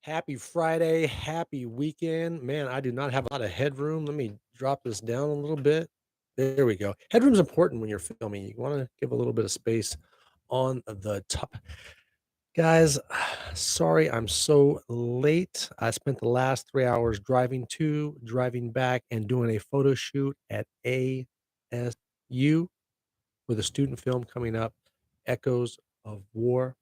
Happy Friday, happy weekend. Man, I do not have a lot of headroom. Let me drop this down a little bit. There we go. Headroom's important when you're filming. You want to give a little bit of space on the top. Guys, sorry I'm so late. I spent the last 3 hours driving to, driving back, and doing a photo shoot at ASU with a student film coming up, Echoes of War.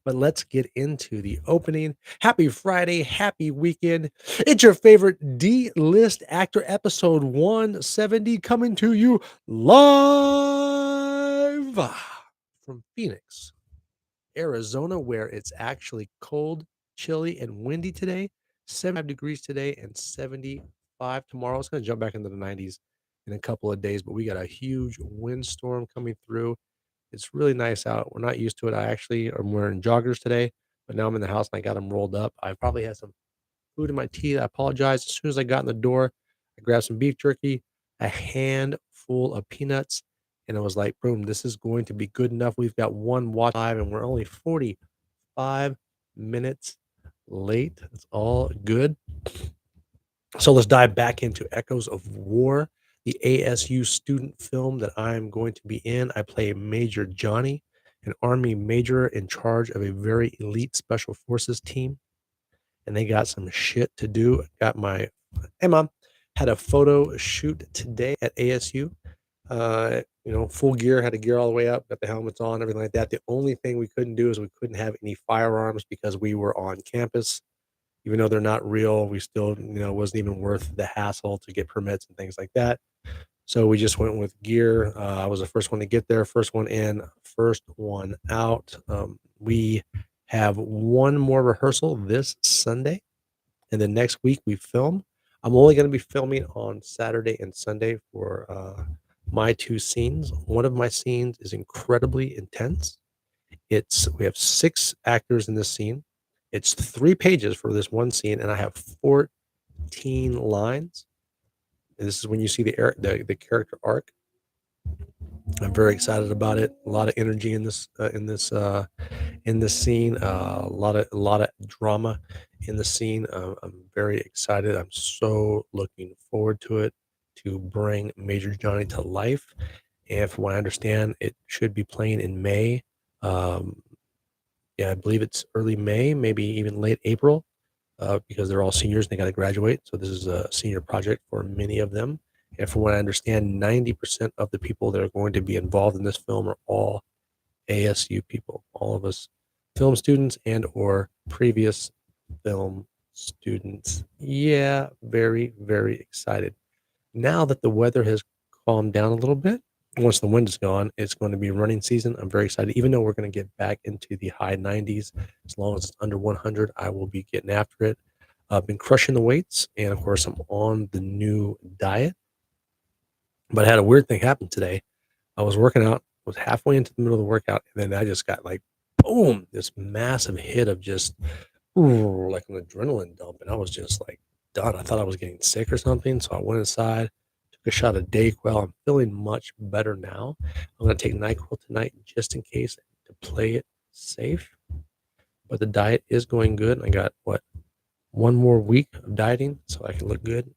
But let's get into the opening. Happy Friday, happy weekend. It's your favorite D-list actor, episode 170, coming to you live from Phoenix, Arizona, where it's actually cold, chilly, and windy today. 75 degrees today and 75 tomorrow. It's going to jump back into the 90s in a couple of days, but we got a huge windstorm coming through. It's really nice out. We're not used to it. I actually am wearing joggers today, but now I'm in the house and I got them rolled up. I probably had some food in my teeth. I apologize. As soon as I got in the door, I grabbed some beef jerky, a handful of peanuts, and I was like, boom, this is going to be good enough. We've got one watch live and we're only 45 minutes late. It's all good. So let's dive back into Echoes of War, the ASU student film that I'm going to be in. I play Major Johnny, an Army major in charge of a very elite special forces team. And they got some shit to do. Hey mom, had a photo shoot today at ASU. Full gear, had a gear all the way up, got the helmets on, everything like that. The only thing we couldn't do is we couldn't have any firearms because we were on campus. Even though they're not real, we still, wasn't even worth the hassle to get permits and things like that. So we just went with gear. I was the first one to get there, first one in, first one out. We have one more rehearsal this Sunday, and then next week we film. I'm only going to be filming on Saturday and Sunday for my two scenes. One of my scenes is incredibly intense. We have 6 actors in this scene. It's 3 pages for this one scene, and I have 14 lines. And this is when you see the character arc. I'm very excited about it. A lot of energy in this scene. A lot of drama in the scene. I'm very excited. I'm so looking forward to it, to bring Major Johnny to life. And from what I understand, it should be playing in May. I believe it's early May, maybe even late April, because they're all seniors and they got to graduate. So this is a senior project for many of them. And from what I understand, 90% of the people that are going to be involved in this film are all ASU people, all of us film students and or previous film students. Yeah, very, very excited. Now that the weather has calmed down a little bit, once the wind is gone, it's going to be running season. I'm very excited. Even though we're going to get back into the high 90s, as long as it's under 100, I will be getting after it. I've been crushing the weights, and of course, I'm on the new diet. But I had a weird thing happen today. I was working out, was halfway into the middle of the workout, and then I just got like, boom, this massive hit of just like an adrenaline dump. And I was just like done. I thought I was getting sick or something. So I went inside, took a shot of Dayquil. I'm feeling much better now. I'm going to take NyQuil tonight just in case to play it safe. But the diet is going good. I got, one more week of dieting so I can look good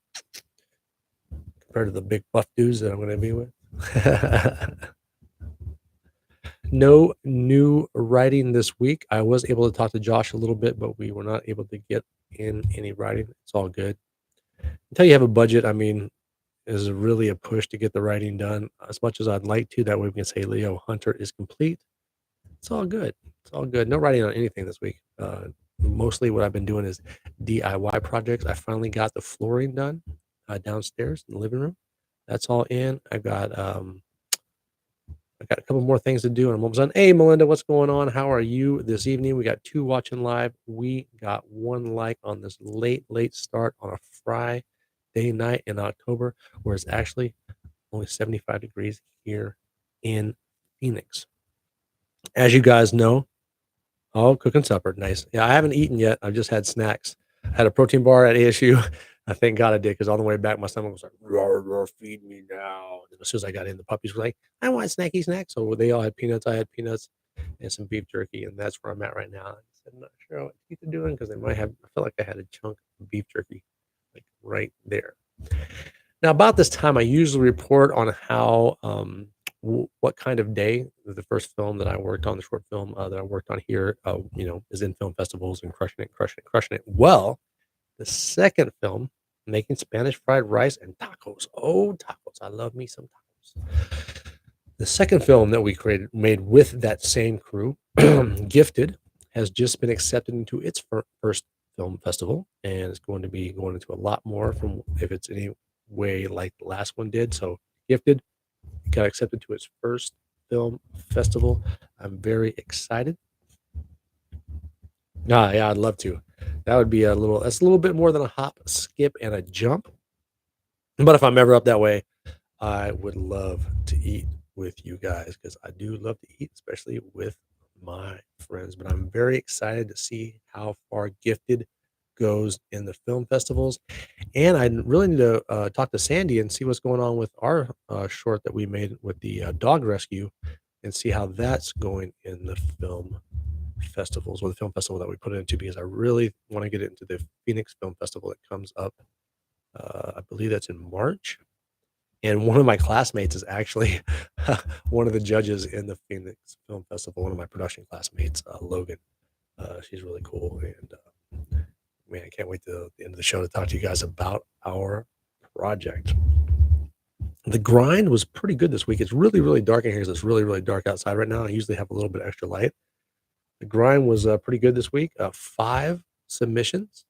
compared to the big buff dudes that I'm going to be with. No new writing this week. I was able to talk to Josh a little bit, but we were not able to get in any writing. It's all good. Until you have a budget, is really a push to get the writing done as much as I'd like to. That way we can say Leo Hunter is complete. It's all good. It's all good. No writing on anything this week. Mostly what I've been doing is DIY projects. I finally got the flooring done downstairs in the living room. That's all in. I got a couple more things to do, and I'm almost done. Hey, Melinda, what's going on? How are you this evening? We got 2 watching live. We got 1 like on this late start on a Friday night in October, where it's actually only 75 degrees here in Phoenix. As you guys know, cooking supper. Nice. Yeah, I haven't eaten yet. I've just had snacks. I had a protein bar at ASU. I thank God I did, because on the way back, my stomach was like, roar, roar, feed me now. And as soon as I got in, the puppies were like, I want snacky snacks. So they all had peanuts. I had peanuts and some beef jerky, and that's where I'm at right now. said, I'm not sure what teeth are doing because they might have. I felt like I had a chunk of beef jerky, like right there. Now, about this time, I usually report on how what kind of day the first film that I worked on, the short film that I worked on here, is in film festivals and crushing it, crushing it, crushing it. Well, the second film, making Spanish fried rice and tacos. Oh, tacos! I love me some tacos. The second film that we made with that same crew, Gifted, has just been accepted into its first film festival, and it's going to be going into a lot more from if it's any way like the last one did. So, Gifted got accepted to its first film festival. I'm very excited. Yeah, I'd love to. That would be that's a little bit more than a hop, skip, and a jump. But if I'm ever up that way, I would love to eat with you guys because I do love to eat, especially with my friends. But I'm very excited to see how far Gifted goes in the film festivals. And I really need to talk to Sandy and see what's going on with our short that we made with the dog rescue and see how that's going in the film festivals or the film festival that we put it into because I really want to get it into the Phoenix Film Festival that comes up. I believe that's in March. And one of my classmates is actually one of the judges in the Phoenix Film Festival, one of my production classmates, Logan. She's really cool. And man, I can't wait till the end of the show to talk to you guys about our project. The grind was pretty good this week. It's really, really dark in here because it's really, really dark outside right now. I usually have a little bit extra light. The grind was pretty good this week. 5 submissions,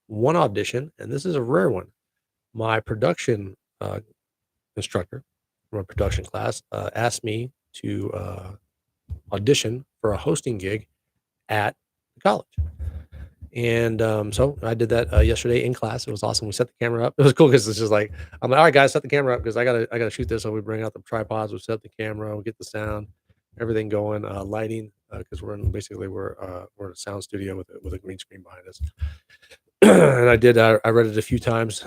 1 audition, and this is a rare one. My production instructor from a production class asked me to audition for a hosting gig at the college. And so I did that yesterday in class. It was awesome. We set the camera up. It was cool because it's just like I'm like, all right, guys, set the camera up because I gotta shoot this. So we bring out the tripods, we set up the camera, we get the sound, everything going, lighting because we're in a sound studio with a green screen behind us. And I read it a few times.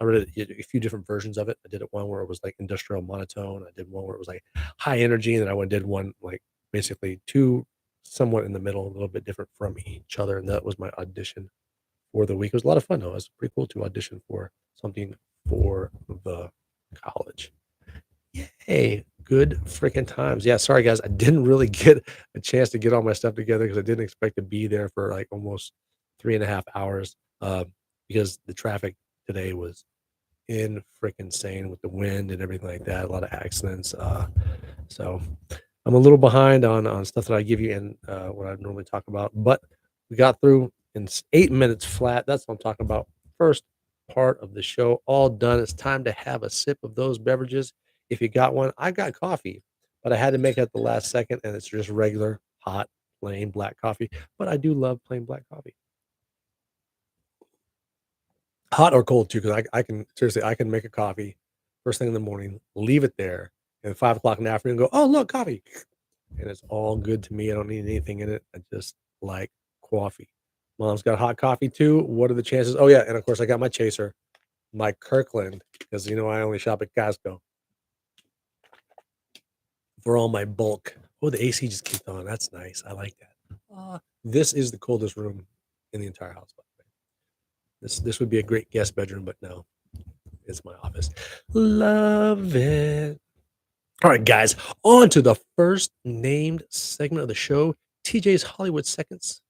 I read a few different versions of it. I did it one where it was like industrial monotone. I did one where it was like high energy, and then I went and did one like basically two somewhat in the middle, a little bit different from each other. And that was my audition for the week. It was a lot of fun though. It was pretty cool to audition for something for the college. Yay, good freaking times. Yeah, sorry guys, I didn't really get a chance to get all my stuff together because I didn't expect to be there for like almost 3.5 hours because the traffic today was in freaking insane with the wind and everything like that. A lot of accidents. So I'm a little behind on stuff that I give you and what I normally talk about, but we got through in 8 minutes flat. That's what I'm talking about. First part of the show all done. It's time to have a sip of those beverages. If you got one, I got coffee, but I had to make it at the last second, and it's just regular, hot, plain black coffee. But I do love plain black coffee. Hot or cold too, because I can seriously, I can make a coffee first thing in the morning, leave it there, and 5 o'clock in the afternoon, go, oh look, coffee, and it's all good to me. I don't need anything in it. I just like coffee. Mom's got hot coffee too. What are the chances? Oh yeah, and of course I got my chaser, my Kirkland, because I only shop at Costco for all my bulk. Oh, the AC just kicked on. That's nice. I like that. This is the coldest room in the entire house, by the way. This would be a great guest bedroom, but no, it's my office. Love it. All right, guys, on to the first named segment of the show, TJ's Hollywood Seconds.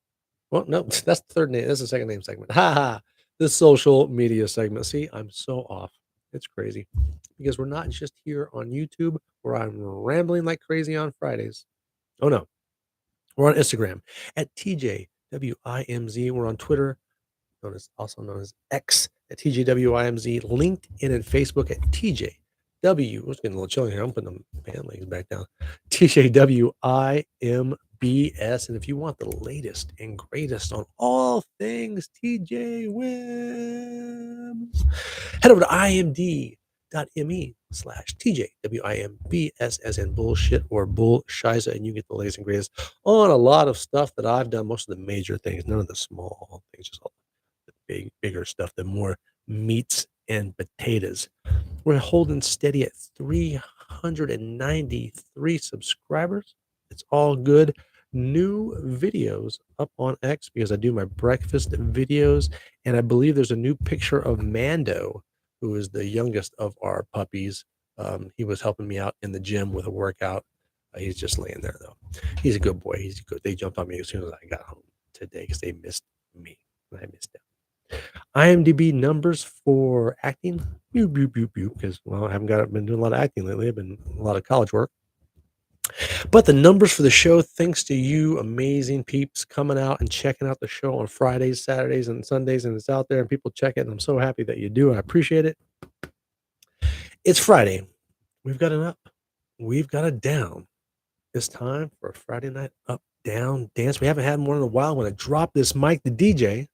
Well, no, that's the third name. That's the second name segment. Ha ha. The social media segment. See, I'm so off. It's crazy because we're not just here on YouTube where I'm rambling like crazy on Fridays. Oh, no. We're on Instagram at TJWIMZ. We're on Twitter, also known as X at TJWIMZ, LinkedIn and Facebook at TJW. It's getting a little chilly here. I'm putting the band legs back down. TJWIMBS. And if you want the latest and greatest on all things TJ Wimbs, head over to imd.me/TJWIMBS as in bullshit or bullshiza, and you get the latest and greatest on a lot of stuff that I've done, most of the major things, none of the small things, just all bigger stuff, the more meats and potatoes. We're holding steady at 393 subscribers. It's all good. new videos up on X because I do my breakfast videos, and I believe there's a new picture of Mando, who is the youngest of our puppies. He was helping me out in the gym with a workout. He's just laying there though. He's a good boy. He's good. They jumped on me as soon as I got home today because they missed me and I missed them. IMDb numbers for acting, because well, I haven't been doing a lot of acting lately. I've been a lot of college work. But the numbers for the show, thanks to you amazing peeps coming out and checking out the show on Fridays, Saturdays, and Sundays, and it's out there and people check it, and I'm so happy that you do. I appreciate it. It's Friday. We've got an up. We've got a down. It's time for a Friday night up, down dance. We haven't had one in a while. When I drop this mic, the DJ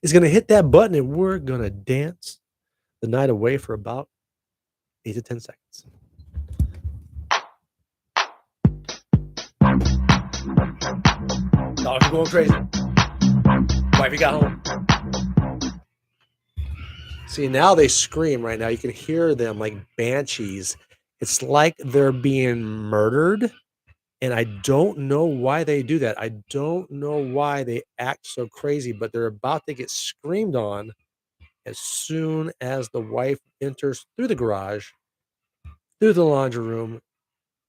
is going to hit that button and we're going to dance the night away for about 8 to 10 seconds. Dogs are going crazy. Wifey got home. See, now they scream right now. You can hear them like banshees. It's like they're being murdered. And I don't know why they do that. I don't know why they act so crazy, but they're about to get screamed on as soon as the wife enters through the garage, through the laundry room,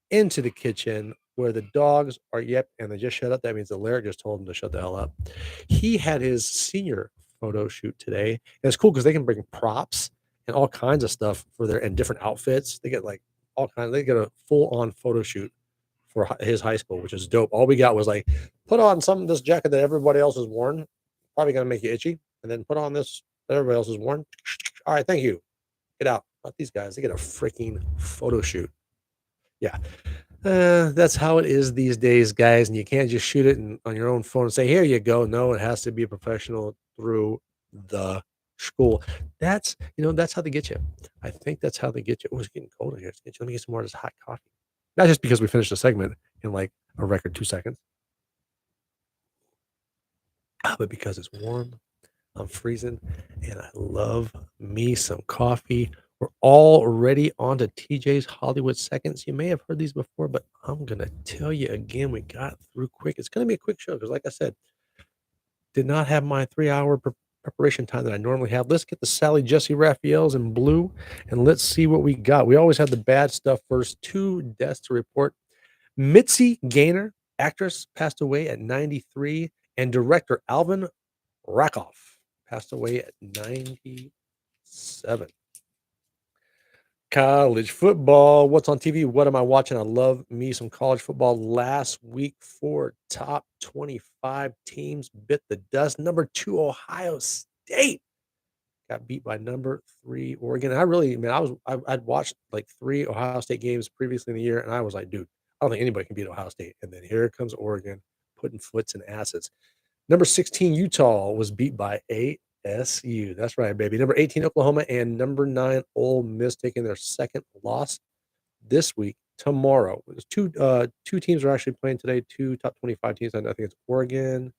into the kitchen where the dogs are, yep, and they just shut up. That means the Larry just told them to shut the hell up. He had his senior photo shoot today. And it's cool because they can bring props and all kinds of stuff for their and different outfits. They get like all kinds, they get a full-on photo shoot for his high school, which is dope. All we got was like, put on this jacket that everybody else has worn. Probably gonna make you itchy. And then put on this that everybody else has worn. All right, thank you. Get out. Not these guys. They get a freaking photo shoot. Yeah. That's how it is these days, guys. And you can't just shoot it on your own phone and say, here you go. No, it has to be a professional through the school. That's how they get you. I think that's how they get you. Oh, it's getting cold in here. Let me get some more of this hot coffee. Not just because we finished the segment in like a record 2 seconds, but because it's warm. I'm freezing and I love me some coffee. We're already on to TJ's Hollywood Seconds. You may have heard these before, but I'm going to tell you again, we got through quick. It's going to be a quick show because, like I said, did not have my 3-hour preparation time that I normally have. Let's get the Sally Jesse Raphaels in blue and let's see what we got. We always have the bad stuff first. 2 deaths to report. Mitzi Gaynor, actress, passed away at 93, and director Alvin Rakoff passed away at 97. College football. What's on TV? What am I watching? I love me some college football. Last week, 4 top 25 teams bit the dust. Number 2, Ohio State got beat by number 3, Oregon. I'd watched like 3 Ohio State games previously in the year, and I was like, dude, I don't think anybody can beat Ohio State. And then here comes Oregon putting foots and asses. Number 16, Utah was beat by ASU. That's right, baby. Number 18, Oklahoma, and number 9, Ole Miss taking their second loss this week. Tomorrow, there's two teams are actually playing today. 2 top 25 teams. I think it's Oregon,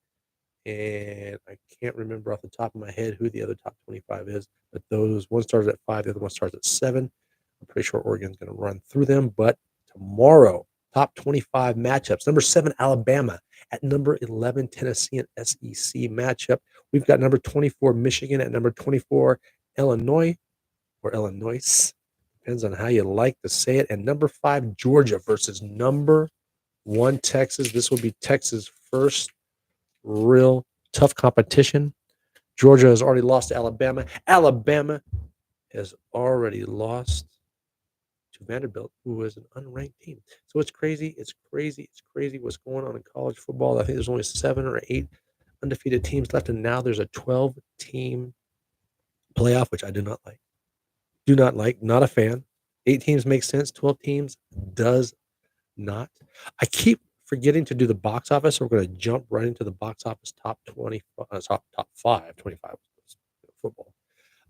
and I can't remember off the top of my head who the other top 25 is. But those one starts at 5, the other one starts at 7. I'm pretty sure Oregon's going to run through them. But tomorrow, top 25 matchups. Number 7, Alabama at number 11, Tennessee and SEC matchup. We've got number 24, Michigan at number 24, Illinois or Illinois. Depends on how you like to say it. And number 5, Georgia versus number 1, Texas. This will be Texas' first real tough competition. Georgia has already lost to Alabama. Alabama has already lost to Vanderbilt, who is an unranked team. So it's crazy. It's crazy. It's crazy what's going on in college football. I think there's only 7 or 8 undefeated teams left, and now there's a 12-team playoff, which I do not like. Do not like. Not a fan. 8 teams makes sense. 12 teams does not. I keep forgetting to do the box office, so we're going to jump right into the box office top 20, top 5, 25 football.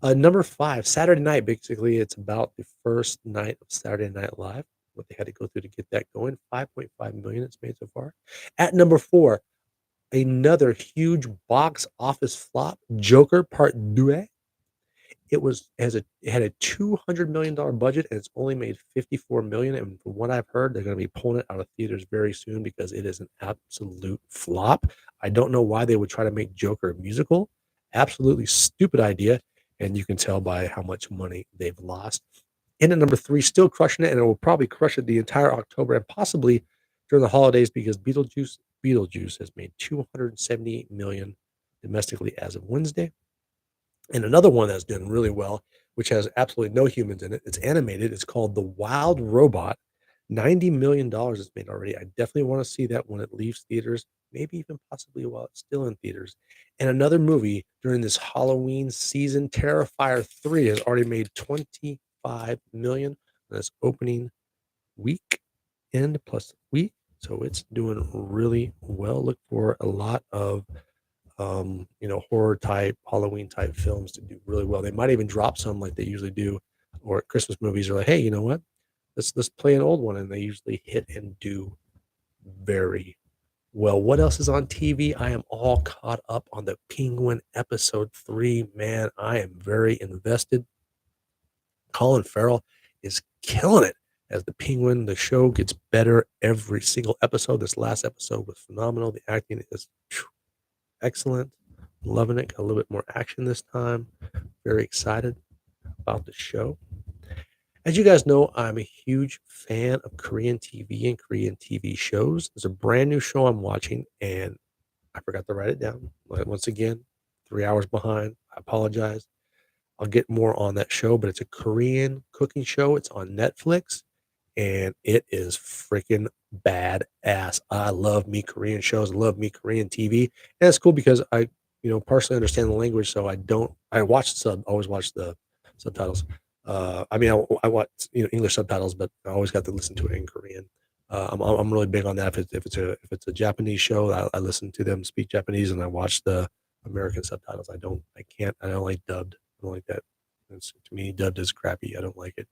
Number 5, Saturday night. Basically, it's about the first night of Saturday Night Live, what they had to go through to get that going. 5.5 million it's made so far. At number 4, another huge box office flop, Joker Part 2. It had a $200 million budget, and it's only made 54 million. And from what I've heard, they're going to be pulling it out of theaters very soon because it is an absolute flop. I don't know why they would try to make Joker a musical. Absolutely stupid idea, and you can tell by how much money they've lost. In at number 3, still crushing it, and it will probably crush it the entire October and possibly during the holidays because Beetlejuice has made 278 million domestically as of Wednesday. And another one that's doing really well, which has absolutely no humans in it. It's animated. It's called The Wild Robot. $90 million it's made already. I definitely want to see that when it leaves theaters, maybe even possibly while it's still in theaters. And another movie during this Halloween season, Terrifier 3 has already made 25 million on its opening weekend plus week. So it's doing really well. Look for a lot of horror type, Halloween type films to do really well. They might even drop some like they usually do, or Christmas movies are like, hey, you know what? Let's play an old one, and they usually hit and do very well. What else is on TV? I am all caught up on the Penguin episode 3. Man, I am very invested. Colin Farrell is killing it as the Penguin. The show gets better every single episode. This last episode was phenomenal. The acting is excellent. Loving it. Got a little bit more action this time. Very excited about the show. As you guys know, I'm a huge fan of Korean TV and Korean TV shows. There's a brand new show I'm watching, and I forgot to write it down. Once again, 3 hours behind. I apologize. I'll get more on that show, but it's a Korean cooking show. It's on Netflix, and it is freaking badass. I love me Korean shows. I love me Korean TV, and it's cool because I, partially understand the language, so I always watch the subtitles. I watch English subtitles, but I always got to listen to it in Korean. I'm really big on that. If it's a Japanese show, I listen to them speak Japanese, and I watch the American subtitles. I don't like dubbed. I don't like that. To me, dubbed is crappy. I don't like it.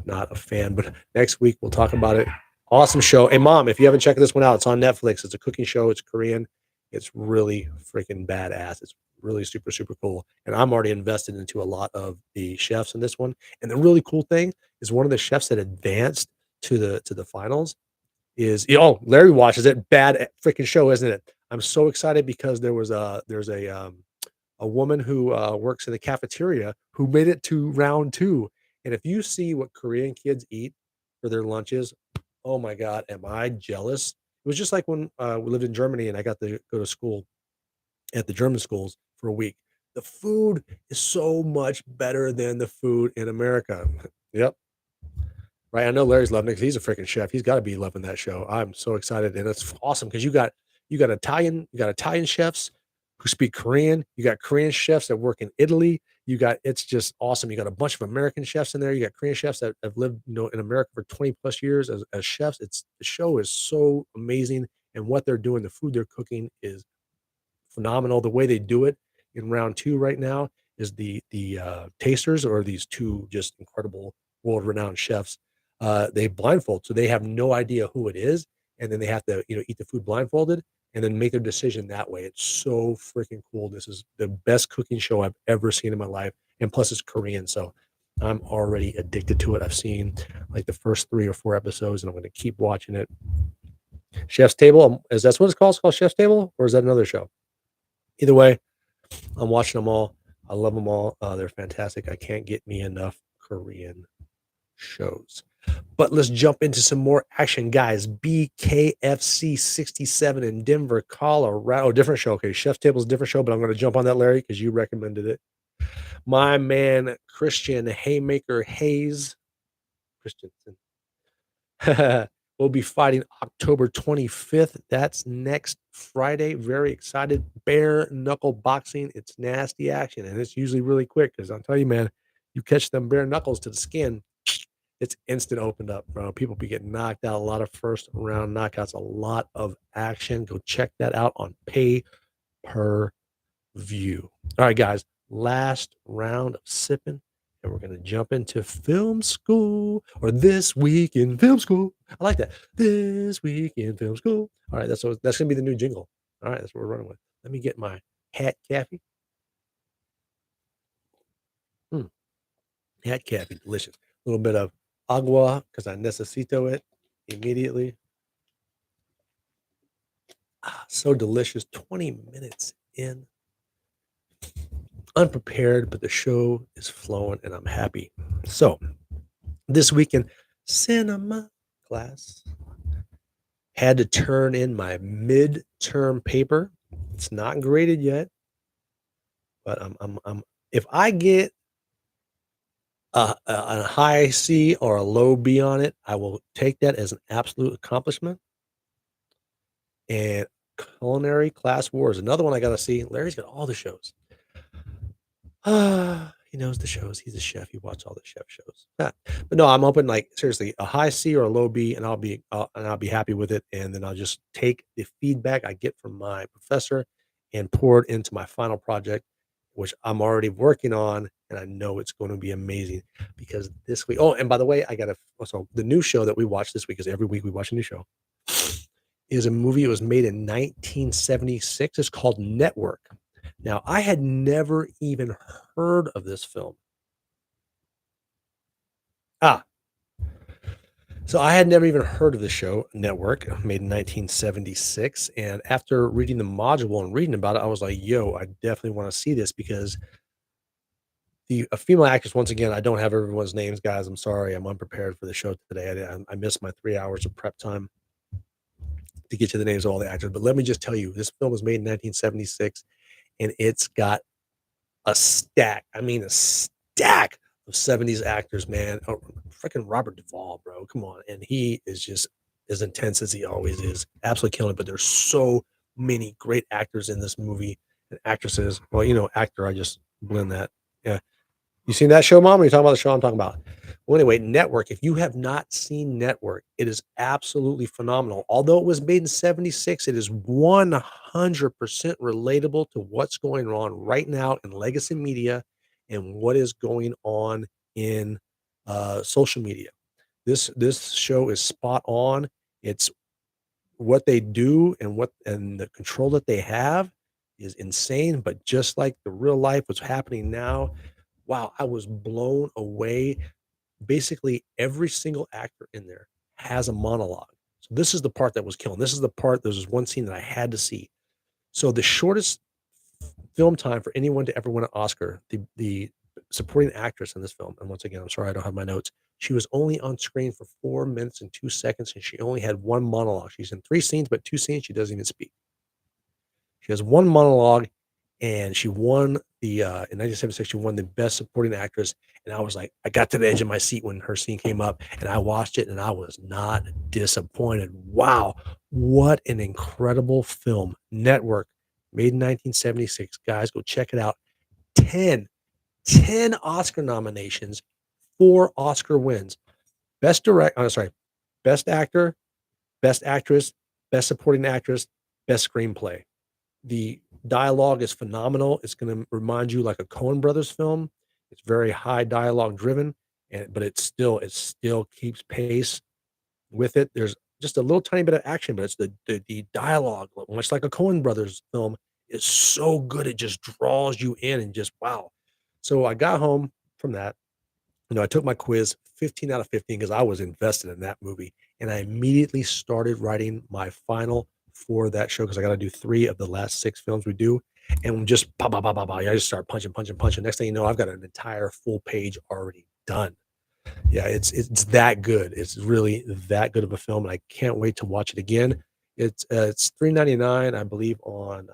Not a fan. But next week we'll talk about it. Awesome show. Hey, Mom, if you haven't checked this one out, it's on Netflix. It's a cooking show. It's Korean. It's really freaking badass. It's really super, super cool. And I'm already invested into a lot of the chefs in this one. And the really cool thing is one of the chefs that advanced to the finals Larry watches it. Bad freaking show, isn't it? I'm so excited because there's a woman who works in the cafeteria who made it to round 2. And if you see what Korean kids eat for their lunches, oh my God, am I jealous? It was just like when we lived in Germany and I got to go to school at the German schools for a week. The food is so much better than the food in America. Yep. Right, I know Larry's loving it 'cause he's a freaking chef. He's gotta be loving that show. I'm so excited, and it's awesome because you got Italian chefs who speak Korean, you got Korean chefs that work in Italy, it's just awesome. You got a bunch of American chefs in there, you got Korean chefs that have lived, in America for 20 plus years as chefs. The show is so amazing, and what they're doing, the food they're cooking is phenomenal. The way they do it in round 2 right now is the tasters or these 2 just incredible world-renowned chefs, they blindfold, so they have no idea who it is, and then they have to, eat the food blindfolded and then make their decision that way. It's so freaking cool. This is the best cooking show I've ever seen in my life, and plus it's Korean, so I'm already addicted to it. I've seen, like, the first 3 or 4 episodes, and I'm gonna keep watching it. Chef's Table, is that what it's called? It's called Chef's Table, or is that another show? Either way, I'm watching them all. I love them all. They're fantastic. I can't get me enough Korean shows. But let's jump into some more action, guys. BKFC 67 in Denver, Colorado. Different show. Okay, Chef's Table's a different show, but I'm going to jump on that, Larry, because you recommended it. My man, Christian Haymaker Hayes, Christensen, will be fighting October 25th. That's next Friday. Very excited. Bare knuckle boxing. It's nasty action, and it's usually really quick because I'll tell you, man, you catch them bare knuckles to the skin, it's instant opened up, bro. People be getting knocked out. A lot of first round knockouts, a lot of action. Go check that out on pay per view. All right, guys, last round of sipping, and we're going to jump into film school or this week in film school. I like that. This week in film school. All right, that's going to be the new jingle. All right, that's what we're running with. Let me get my hat, Kathy. Had caffeine, delicious. A little bit of agua because I necesito it immediately. So delicious. 20 minutes in, unprepared, but the show is flowing and I'm happy. So this weekend, cinema class had to turn in my midterm paper. It's not graded yet, but I'm if I get a high C or a low B on it, I will take that as an absolute accomplishment. And Culinary Class War is another one I gotta see. Larry's got all the shows. He knows the shows. He's a chef. He watches all the chef shows. But no, I'm hoping like seriously a high C or a low B, and I'll be happy with it. And then I'll just take the feedback I get from my professor and pour it into my final project, which I'm already working on, and I know it's going to be amazing because this week. Oh, and by the way, I got to so the new show that we watch this week is every week we watch a new show. Is a movie. It was made in 1976. It's called Network. Now, I had never even heard of this film. Ah, so I had never even heard of the show Network, made in 1976. And after reading the module and reading about it, I was like, yo, I definitely want to see this because the a female actress, once again, I don't have everyone's names, guys. I'm sorry. I'm unprepared for the show today. I missed my 3 hours of prep time to get to the names of all the actors. But let me just tell you, this film was made in 1976 and it's got a stack. I mean, a stack of 70s actors, man. Oh, freaking Robert Duvall, bro. Come on. And he is just as intense as he always is. Absolutely killing it. But there's so many great actors in this movie and actresses. Well, actor, I just blend that. Yeah. You seen that show, Mom? Or you talking about the show I'm talking about? Well, anyway, Network. If you have not seen Network, it is absolutely phenomenal. Although it was made in 76, it is 100% relatable to what's going on right now in legacy media and what is going on in social media. This show is spot on. It's what they do and the control that they have is insane. But just like the real life, what's happening now, wow, I was blown away. Basically, every single actor in there has a monologue. So this is the part that was killing. This is the part. There was one scene that I had to see. So the shortest film time for anyone to ever win an Oscar, the supporting actress in this film, and once again, I'm sorry I don't have my notes. She was only on screen for 4 minutes and 2 seconds, and she only had one monologue. She's in three scenes, but two scenes she doesn't even speak. She has one monologue, and she won the in 1976. She won the Best Supporting Actress, and I was like, I got to the edge of my seat when her scene came up, and I watched it, and I was not disappointed. Wow, what an incredible film! Network, made in 1976. Guys, go check it out. 10, 10 Oscar nominations, 4 Oscar wins. Best direct. Oh, sorry, Best Actor, Best Actress, Best Supporting Actress, Best Screenplay. The dialogue is phenomenal. It's gonna remind you like a Coen Brothers film. It's very high dialogue driven, but it still keeps pace with it. There's just a little tiny bit of action, but it's the dialogue, much like a Coen Brothers film, is so good. It just draws you in and just wow. So I got home from that. I took my quiz 15 out of 15 because I was invested in that movie. And I immediately started writing my final for that show because I got to do 3 of the last 6 films we do. And just pop, pop, pop, pop, pop. I just start punching, punching, punching. Next thing you know, I've got an entire full page already done. Yeah, it's that good. It's really that good of a film, and I can't wait to watch it again. It's $3.99, I believe, on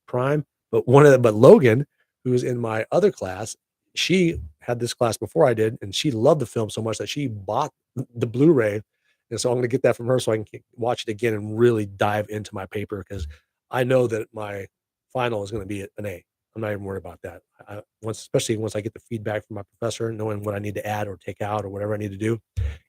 Prime. But Logan, who's in my other class, she had this class before I did, and she loved the film so much that she bought the Blu-ray, and so I'm going to get that from her so I can watch it again and really dive into my paper because I know that my final is going to be an A. I'm not even worried about that. Especially once I get the feedback from my professor, knowing what I need to add or take out or whatever I need to do,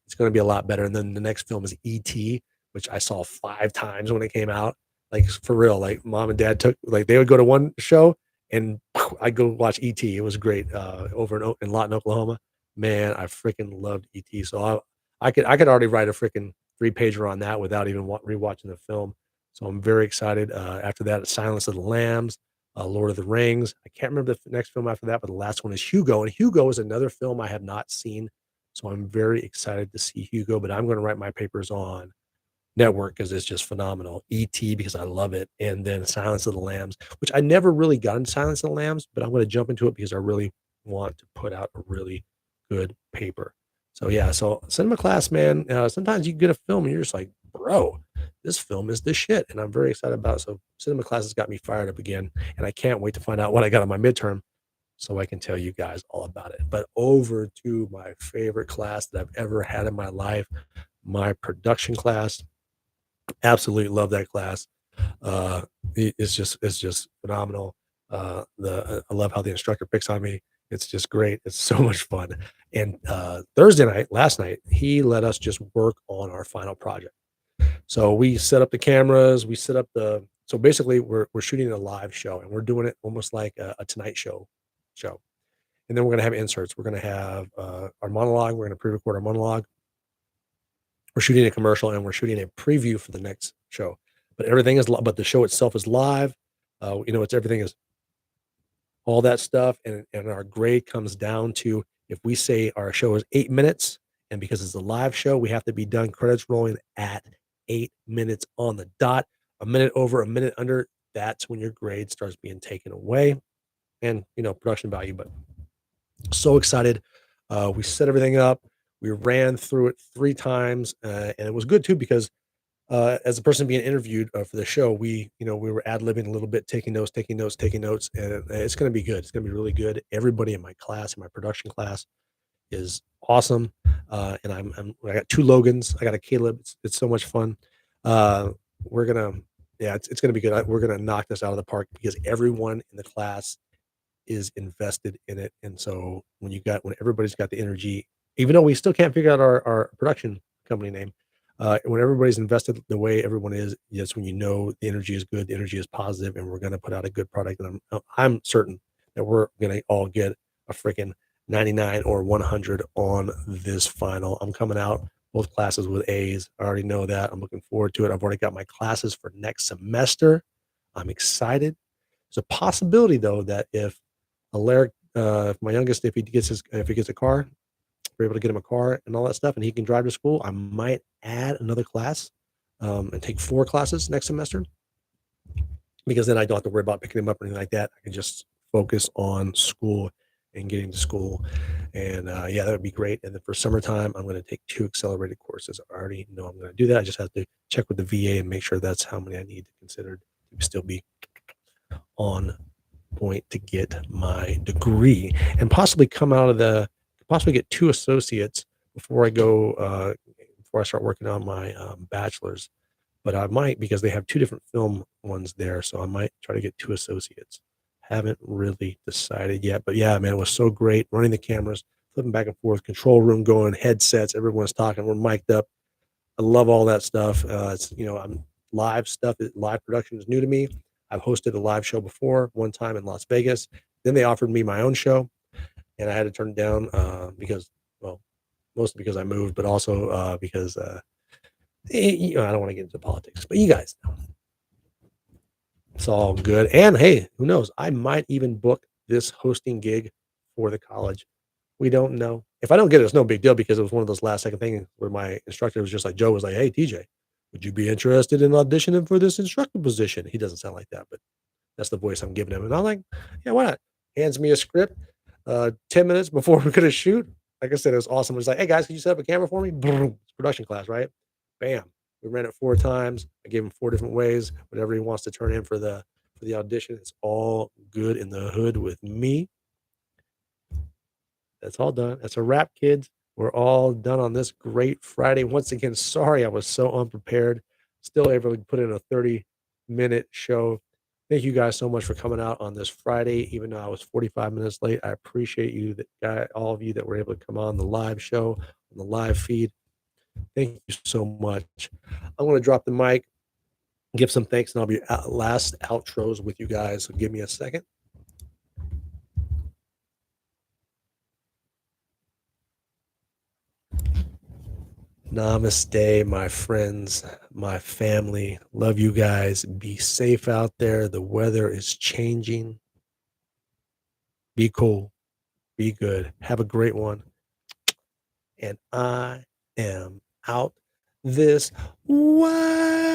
it's going to be a lot better. And then the next film is E.T., which I saw 5 times when it came out. Like for real, like mom and dad they would go to one show and I'd go watch E.T. It was great over in Lawton, Oklahoma. Man, I freaking loved E.T. So I could already write a freaking 3-pager on that without even rewatching the film. So I'm very excited. After that, Silence of the Lambs. Lord of the Rings. I can't remember the next film after that, but the last one is Hugo, and Hugo is another film I have not seen, so I'm very excited to see Hugo, but I'm gonna write my papers on Network because it's just phenomenal. E.T. because I love it, and then Silence of the Lambs, which I never really got in Silence of the Lambs, but I'm gonna jump into it because I really want to put out a really good paper. So, yeah, so cinema class, man, sometimes you get a film and you're just like, "Bro, this film is the shit," and I'm very excited about it. So cinema class has got me fired up again, and I can't wait to find out what I got on my midterm so I can tell you guys all about it. But over to my favorite class that I've ever had in my life, my production class. Absolutely love that class. Uh, it's just phenomenal. I love how the instructor picks on me. It's just great. It's so much fun. And Thursday night, last night, he let us just work on our final project. So we set up the cameras. We set up the. So basically, we're shooting a live show, and we're doing it almost like a Tonight show. And then we're gonna have inserts. We're gonna have our monologue. We're gonna pre-record our monologue. We're shooting a commercial and we're shooting a preview for the next show. But everything is but the show itself is live. It's everything is all that stuff, and our grade comes down to if we say our show is 8 minutes, and because it's a live show, we have to be done credits rolling at 8 minutes on the dot. A minute over, a minute under, that's when your grade starts being taken away and, production value, but so excited. We set everything up. We ran through it 3 times, and it was good too because as a person being interviewed for the show, we were ad libbing a little bit, taking notes, taking notes, taking notes, and it's going to be good. It's going to be really good. Everybody in my class, in my production class, is awesome. And I got 2 Logans. I got a Caleb. It's so much fun. Uh, we're gonna, yeah, it's going to be good. We're gonna knock this out of the park because everyone in the class is invested in it. And so when everybody's got the energy, even though we still can't figure out our production company name, when everybody's invested the way everyone is, yes, when the energy is good, the energy is positive, and we're going to put out a good product. And I'm certain that we're going to all get a freaking 99 or 100 on this final. I'm coming out both classes with A's. I already know that. I'm looking forward to it. I've already got my classes for next semester. I'm excited. There's a possibility though that if my youngest, if he gets a car, we're able to get him a car and all that stuff, and he can drive to school, I might add another class, and take 4 classes next semester because then I don't have to worry about picking him up or anything like that. I can just focus on school and getting to school. And yeah, that would be great. And then for summertime, I'm going to take 2 accelerated courses. I already know I'm going to do that. I just have to check with the VA and make sure that's how many I need to consider to still be on point to get my degree and possibly get 2 associates before I go before I start working on my bachelor's. But I might because they have 2 different film ones there, so I might try to get 2 associates. Haven't really decided yet, but yeah, man, it was so great running the cameras, flipping back and forth, control room going, headsets, everyone's talking, we're mic'd up. I love all that stuff. I'm live production is new to me. I've hosted a live show before, one time in Las Vegas. Then they offered me my own show, and I had to turn it down because, well, mostly because I moved, but also because I don't want to get into politics. But you guys know it's all good. And hey, who knows? I might even book this hosting gig for the college. We don't know. If I don't get it, it's no big deal because it was one of those last second things where my instructor was just like, Joe was like, "Hey, TJ, would you be interested in auditioning for this instructor position?" He doesn't sound like that, but that's the voice I'm giving him. And I'm like, "Yeah, why not?" Hands me a script 10 minutes before we're going to shoot. Like I said, it was awesome. It was like, "Hey, guys, can you set up a camera for me?" Boom, it's production class, right? Bam. We ran it 4 times. I gave him 4 different ways. Whatever he wants to turn in for the audition, it's all good in the hood with me. That's all done. That's a wrap, kids. We're all done on this great Friday. Once again, sorry I was so unprepared. Still able to put in a 30-minute show. Thank you guys so much for coming out on this Friday, even though I was 45 minutes late. I appreciate you, all of you that were able to come on the live show, on the live feed. Thank you so much. I'm going to drop the mic, give some thanks, and I'll be last outros with you guys. So give me a second. Namaste, my friends, my family. Love you guys. Be safe out there. The weather is changing. Be cool. Be good. Have a great one. And I am out this way.